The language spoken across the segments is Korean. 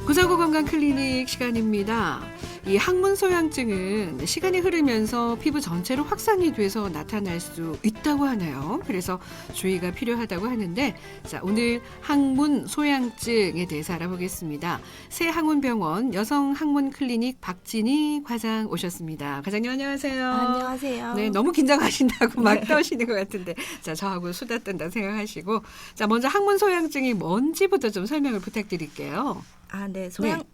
구자구 건강 클리닉 시간입니다. 이 항문 소양증은 시간이 흐르면서 피부 전체로 확산이 돼서 나타날 수 있다고 하네요. 그래서 주의가 필요하다고 하는데, 자, 오늘 항문 소양증에 대해서 알아보겠습니다. 새항문병원 여성 항문 클리닉 박진희 과장 오셨습니다. 과장님 안녕하세요. 안녕하세요. 네, 너무 긴장하신다고 막 떠시는 것 같은데, 자, 저하고 수다 떤다 생각하시고, 자, 먼저 항문 소양증이 뭔지부터 좀 설명을 부탁드릴게요. 네.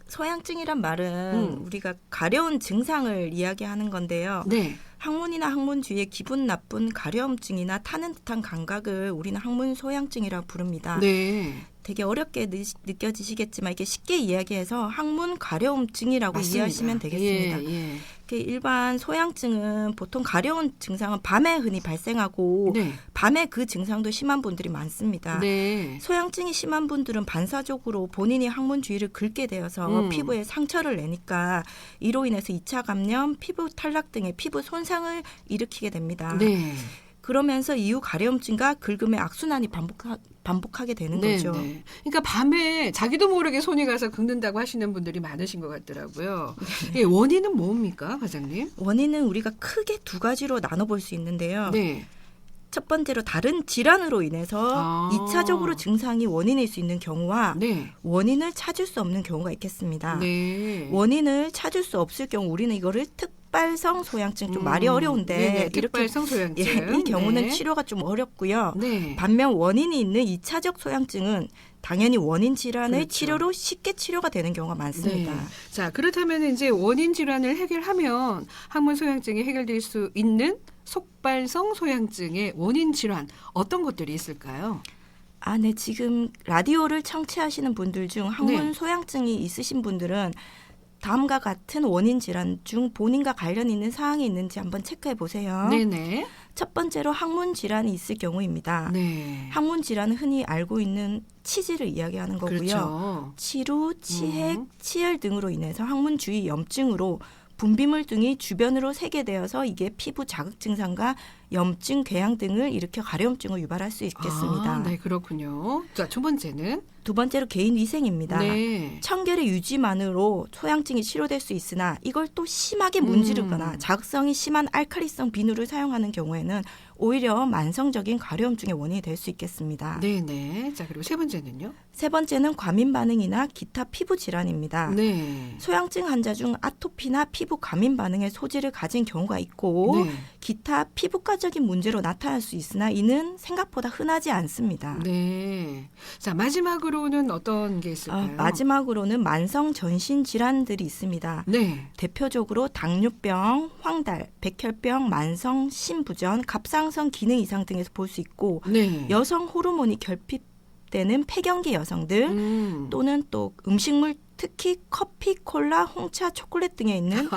소양증이란 말은 우리가 가려운 증상을 이야기하는 건데요. 네. 항문이나 항문 주위에 기분 나쁜 가려움증이나 타는 듯한 감각을 우리는 항문 소양증이라고 부릅니다. 네. 되게 어렵게 느껴지시겠지만 이게 쉽게 이야기해서 항문 가려움증이라고 맞습니다. 이해하시면 되겠습니다. 예. 일반 소양증은 보통 가려운 증상은 밤에 흔히 발생하고 네. 밤에 그 증상도 심한 분들이 많습니다. 네. 소양증이 심한 분들은 반사적으로 본인이 항문 주위를 긁게 되어서 피부에 상처를 내니까 이로 인해서 2차 감염, 피부 탈락 등의 피부 손상을 일으키게 됩니다. 네. 그러면서 이후 가려움증과 긁음의 악순환이 반복하게 되는 거죠. 네. 그러니까 밤에 자기도 모르게 손이 가서 긁는다고 하시는 분들이 많으신 것 같더라고요. 네. 원인은 뭡니까, 과장님? 원인은 우리가 크게 두 가지로 나눠볼 수 있는데요. 네. 첫 번째로 다른 질환으로 인해서 2차적으로 증상이 원인일 수 있는 경우와 네. 원인을 찾을 수 없는 경우가 있겠습니다. 네. 원인을 찾을 수 없을 경우 우리는 이거를 특발성 소양증, 좀 말이 어려운데 네네. 특발성 소양증. 이 경우는 네. 치료가 좀 어렵고요. 네. 반면 원인이 있는 2차적 소양증은 당연히 원인 질환의 그렇죠. 치료로 쉽게 치료가 되는 경우가 많습니다. 네. 자, 그렇다면 이제 원인 질환을 해결하면 항문 소양증이 해결될 수 있는 속발성 소양증의 원인 질환 어떤 것들이 있을까요? 네. 지금 라디오를 청취하시는 분들 중 항문 네. 소양증이 있으신 분들은 다음과 같은 원인 질환 중 본인과 관련 있는 사항이 있는지 한번 체크해 보세요. 네네. 첫 번째로 항문 질환이 있을 경우입니다. 네. 항문 질환은 흔히 알고 있는 치질을 이야기하는 거고요. 그렇죠. 치루, 치핵, 치열 등으로 인해서 항문 주위 염증으로 분비물 등이 주변으로 새게 되어서 이게 피부 자극 증상과 염증, 궤양 등을 일으켜 가려움증을 유발할 수 있겠습니다. 네, 그렇군요. 자, 두 번째는? 두 번째로 개인 위생입니다. 네. 청결의 유지만으로 소양증이 치료될 수 있으나 이걸 또 심하게 문지르거나 자극성이 심한 알칼리성 비누를 사용하는 경우에는 오히려 만성적인 가려움증의 원인이 될 수 있겠습니다. 네네. 자, 그리고 세 번째는요? 세 번째는 과민 반응이나 기타 피부 질환입니다. 네. 소양증 환자 중 아토피나 피부 과민 반응의 소지를 가진 경우가 있고 네. 기타 피부과적인 문제로 나타날 수 있으나 이는 생각보다 흔하지 않습니다. 네. 자, 마지막으로는 어떤 게 있을까요? 마지막으로는 만성 전신 질환들이 있습니다. 네. 대표적으로 당뇨병, 황달, 백혈병, 만성 심부전, 갑상선 기능 이상 등에서 볼 수 있고 네. 여성 호르몬이 결핍되는 폐경기 여성들 또는 또 음식물 특히 커피, 콜라, 홍차, 초콜릿 등에 있는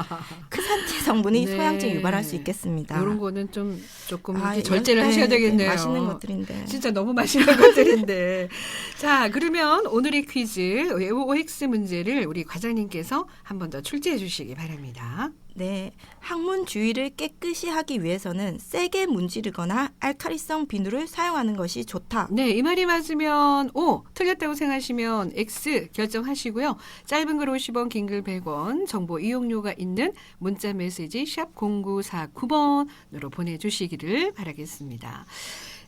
크산티 성분이 네. 소양증 유발할 수 있겠습니다. 이런 거는 조금 이렇게 절제를 하셔야 되겠네요. 맛있는 것들인데. 진짜 너무 맛있는 것들인데. 자, 그러면 오늘의 퀴즈 OX 문제를 우리 과장님께서 한 번 더 출제해 주시기 바랍니다. 네, 항문 주위를 깨끗이 하기 위해서는 세게 문지르거나 알칼리성 비누를 사용하는 것이 좋다. 네, 이 말이 맞으면 O, 틀렸다고 생각하시면 X 결정하시고요. 짧은 글 50원, 긴 글 100원, 정보 이용료가 있는 문자 메시지 샵 0949번으로 보내주시기를 바라겠습니다.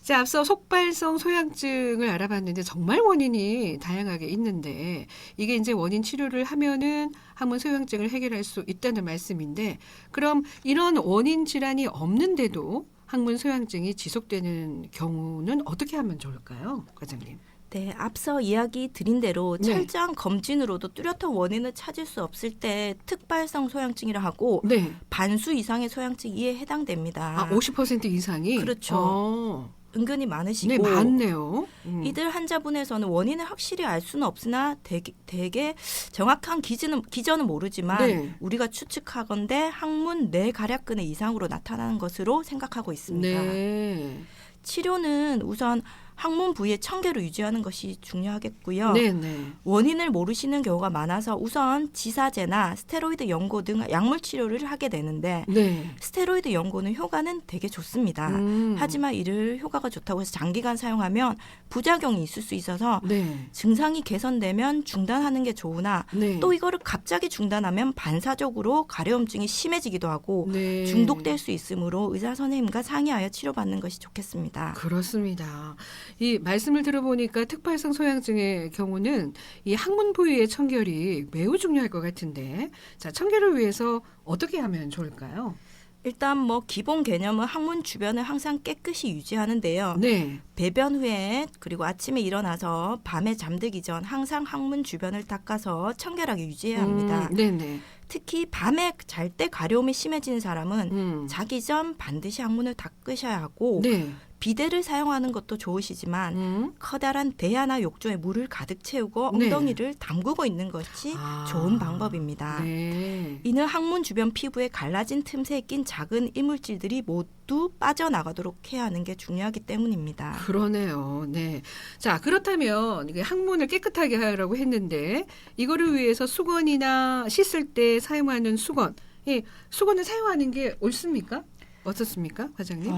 자, 앞서 속발성 소양증을 알아봤는데 정말 원인이 다양하게 있는데 이게 이제 원인 치료를 하면은 항문 소양증을 해결할 수 있다는 말씀인데 그럼 이런 원인 질환이 없는데도 항문 소양증이 지속되는 경우는 어떻게 하면 좋을까요, 과장님? 네, 앞서 이야기 드린 대로 네. 철저한 검진으로도 뚜렷한 원인을 찾을 수 없을 때 특발성 소양증이라 하고 네. 반수 이상의 소양증에 해당됩니다. 50% 이상이? 그렇죠. 은근히 많으시고 네, 많네요. 이들 환자분에서는 원인을 확실히 알 수는 없으나 대개 정확한 기전은 모르지만 네. 우리가 추측하건대 항문 뇌괄약근의 이상으로 나타나는 것으로 생각하고 있습니다. 네. 치료는 우선 항문 부위의 청결을 유지하는 것이 중요하겠고요. 네네. 원인을 모르시는 경우가 많아서 우선 지사제나 스테로이드 연고 등 약물 치료를 하게 되는데 네. 스테로이드 연고는 효과는 되게 좋습니다. 하지만 이를 효과가 좋다고 해서 장기간 사용하면 부작용이 있을 수 있어서 네. 증상이 개선되면 중단하는 게 좋으나 네. 또 이거를 갑자기 중단하면 반사적으로 가려움증이 심해지기도 하고 네. 중독될 수 있으므로 의사 선생님과 상의하여 치료받는 것이 좋겠습니다. 그렇습니다. 이 말씀을 들어보니까 특발성 소양증의 경우는 이 항문 부위의 청결이 매우 중요할 것 같은데, 자, 청결을 위해서 어떻게 하면 좋을까요? 일단 뭐 기본 개념은 항문 주변을 항상 깨끗이 유지하는데요. 네. 배변 후에 그리고 아침에 일어나서 밤에 잠들기 전 항상 항문 주변을 닦아서 청결하게 유지해야 합니다. 네네. 특히 밤에 잘 때 가려움이 심해지는 사람은 자기 자기 전 반드시 항문을 닦으셔야 하고 네. 비데를 사용하는 것도 좋으시지만 커다란 대야나 욕조에 물을 가득 채우고 네. 엉덩이를 담그고 있는 것이 좋은 방법입니다. 네. 이는 항문 주변 피부에 갈라진 틈새에 낀 작은 이물질들이 모두 빠져나가도록 해야 하는 게 중요하기 때문입니다. 그러네요. 네. 자, 그렇다면 이게 항문을 깨끗하게 하라고 했는데 이거를 위해서 수건이나 씻을 때 사용하는 수건, 이 수건을 사용하는 게 옳습니까? 어떻습니까, 과장님?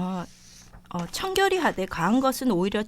청결이 하되 강한 것은 오히려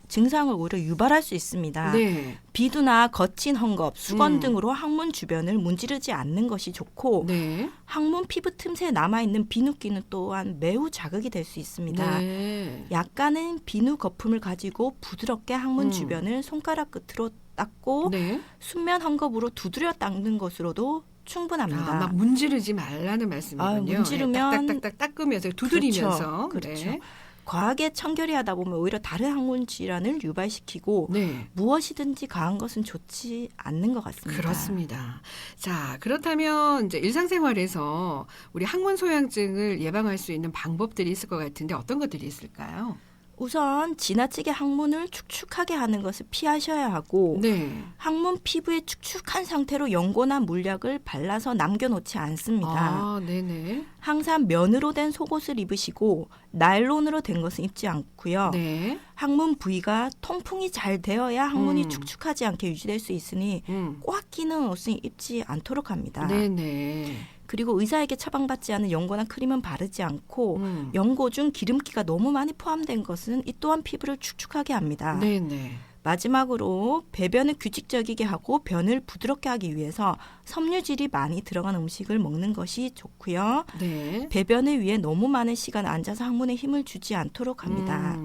증상을 오히려 유발할 수 있습니다. 네. 비누나 거친 헝겊, 수건 음. 등으로 항문 주변을 문지르지 않는 것이 좋고 네. 항문 피부 틈새에 남아있는 비누기는 또한 매우 자극이 될 수 있습니다. 네. 약간은 비누 거품을 가지고 부드럽게 항문 주변을 손가락 끝으로 닦고 네. 순면 헝겊으로 두드려 닦는 것으로도 충분합니다. 막 문지르지 말라는 말씀이군요. 문지르면 딱딱딱딱 닦으면서 두드리면서. 그렇죠. 네. 과하게 청결히 하다 보면 오히려 다른 항문 질환을 유발시키고 네. 무엇이든지 강한 것은 좋지 않는 것 같습니다. 그렇습니다. 자, 그렇다면 이제 일상생활에서 우리 항문 소양증을 예방할 수 있는 방법들이 있을 것 같은데 어떤 것들이 있을까요? 우선 지나치게 항문을 축축하게 하는 것을 피하셔야 하고 네. 항문 피부에 축축한 상태로 연고나 물약을 발라서 남겨놓지 않습니다. 아, 네네. 항상 면으로 된 속옷을 입으시고 나일론으로 된 것은 입지 않고요. 네. 항문 부위가 통풍이 잘 되어야 항문이 음. 축축하지 않게 유지될 수 있으니 꽉 끼는 옷은 입지 않도록 합니다. 네네. 그리고 의사에게 처방받지 않은 연고나 크림은 바르지 않고 연고 중 기름기가 너무 많이 포함된 것은 이 또한 피부를 축축하게 합니다. 네네. 마지막으로 배변을 규칙적이게 하고 변을 부드럽게 하기 위해서 섬유질이 많이 들어간 음식을 먹는 것이 좋고요. 네. 배변을 위해 너무 많은 시간 앉아서 항문에 힘을 주지 않도록 합니다.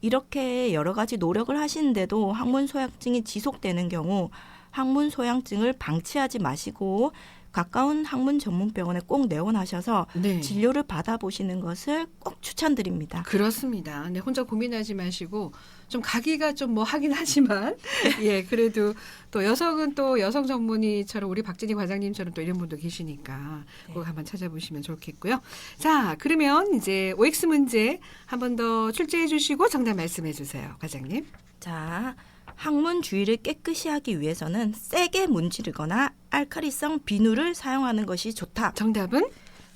이렇게 여러 가지 노력을 하시는데도 항문 소양증이 지속되는 경우 항문 소양증을 방치하지 마시고 가까운 항문 전문병원에 꼭 내원하셔서 네. 진료를 받아보시는 것을 꼭 추천드립니다. 그렇습니다. 네, 혼자 고민하지 마시고 좀 가기가 좀 뭐 하긴 하지만 예, 그래도 또 여성은 또 여성 전문의처럼 우리 박진희 과장님처럼 또 이런 분도 계시니까 꼭 한번 찾아보시면 좋겠고요. 자, 그러면 이제 OX 문제 한 번 더 출제해 주시고 정답 말씀해 주세요, 과장님. 자, 항문 주위를 깨끗이 하기 위해서는 세게 문지르거나 알칼리성 비누를 사용하는 것이 좋다. 정답은?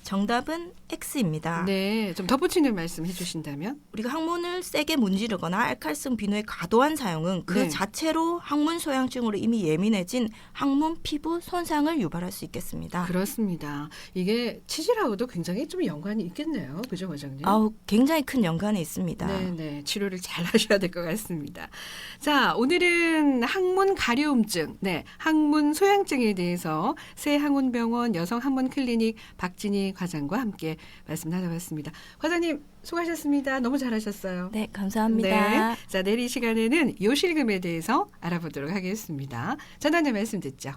정답은 X입니다. 네, 좀 덧붙이는 말씀 해주신다면? 우리가 항문을 세게 문지르거나 알칼리성 비누의 과도한 사용은 그 네. 자체로 항문 소양증으로 이미 예민해진 항문 피부 손상을 유발할 수 있겠습니다. 그렇습니다. 이게 치질하고도 굉장히 좀 연관이 있겠네요. 그죠, 과장님? 굉장히 큰 연관이 있습니다. 네, 치료를 잘 하셔야 될 것 같습니다. 자, 오늘은 항문 가려움증, 항문 소양증에 대해서 새항문병원 여성항문클리닉 박진희 과장과 함께 말씀 나눠봤습니다. 과장님 수고하셨습니다. 너무 잘하셨어요. 네, 감사합니다. 자, 내일 이 시간에는 요실금에 대해서 알아보도록 하겠습니다. 전하는 말씀 듣죠.